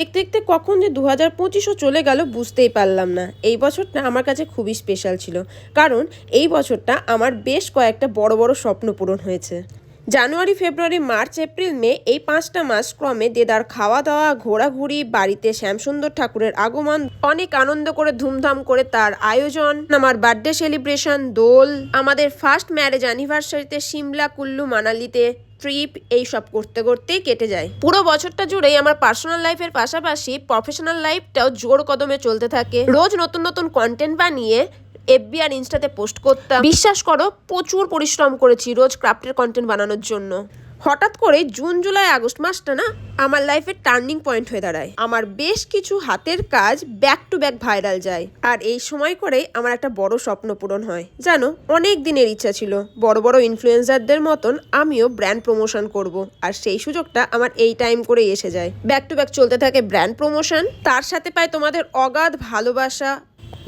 দেখতে দেখতে কখন যে 2025ও চলে গেল বুঝতেই পারলাম না। এই বছরটা আমার কাছে খুবই স্পেশাল ছিল, কারণ এই বছরটা আমার বেশ কয়েকটা বড় বড় স্বপ্ন পূরণ হয়েছে। জানুয়ারি, ফেব্রুয়ারি, মার্চ, এপ্রিল, মে এই 5টা মাস ক্রমে দেদার খাওয়া দাওয়া, ঘোরাঘুরি, বাড়িতে শ্যামসুন্দর ঠাকুরের আগমন, অনেক আনন্দ করে ধুমধাম করে তার আয়োজন, আমার বার্থডে সেলিব্রেশন, দোল, আমাদের ফার্স্ট ম্যারেজ অ্যানিভার্সারিতে সিমলা, কুল্লু, মানালিতে ট্রিপ, এইসব করতে করতেই কেটে যায়। পুরো বছরটা জুড়েই আমার পার্সোনাল লাইফের পাশাপাশি প্রফেশনাল লাইফটাও জোর কদমে চলতে থাকে। রোজ নতুন নতুন কন্টেন্ট বানিয়ে এফবি আর ইনস্টাতে পোস্ট করতাম। বিশ্বাস করো, প্রচুর পরিশ্রম করেছি রোজ ক্রাফটের কন্টেন্ট বানানোর জন্য। হঠাৎ করে জুন, জুলাই, আগস্ট মাসটা না আমার লাইফের টার্নিং পয়েন্ট হয়ে দাঁড়ায়। আমার বেশ কিছু হাতের কাজ ব্যাক টু ব্যাক ভাইরাল যায়, আর এই সময় করেই আমার একটা বড় স্বপ্ন পূরণ হয়। জানো, অনেক দিনের ইচ্ছা ছিল বড় বড় ইনফ্লুয়েন্সারদের মতন আমিও ব্র্যান্ড প্রমোশন করব, আর সেই সুযোগটা আমার এই টাইম করেই এসে যায়। ব্যাক টু ব্যাক চলতে থাকে ব্র্যান্ড প্রমোশন, তার সাথে পায় তোমাদের অগাধ ভালোবাসা।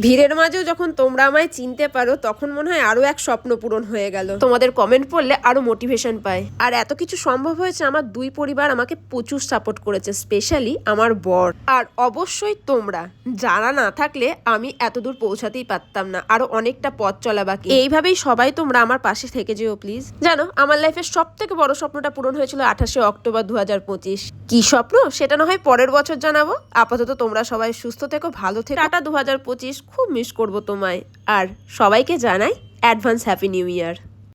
ভিড়ের মাঝেও যখন তোমরা আমায় চিনতে পারো, তখন মনে হয় আরো এক স্বপ্ন পূরণ হয়ে গেল। তোমাদের কমেন্ট পড়লে আরো মোটিভেশন পায়। আর এত কিছু সম্ভব হয়েছে আমার দুই পরিবার আমাকে প্রচুর সাপোর্ট করেছে, স্পেশালি আমার বর। আর অবশ্যই তোমরা, যারা না থাকলে আমি এত দূর পৌঁছাতেই পারতাম না, আরো অনেকটা পথ চলা বাকি। এইভাবেই সবাই তোমরা আমার পাশে থেকে যেও প্লিজ। জানো, আমার লাইফের সব থেকে বড় স্বপ্নটা পূরণ হয়েছিল 28শে অক্টোবর 2025। কি স্বপ্ন সেটা না হয় পরের বছর জানাবো। আপাতত তোমরা সবাই সুস্থ থেকো, ভালো থেকো। টাটা 2025, খুব মিস করবো তোমায়। আর সবাইকে জানাই অ্যাডভান্স হ্যাপি নিউ ইয়ার।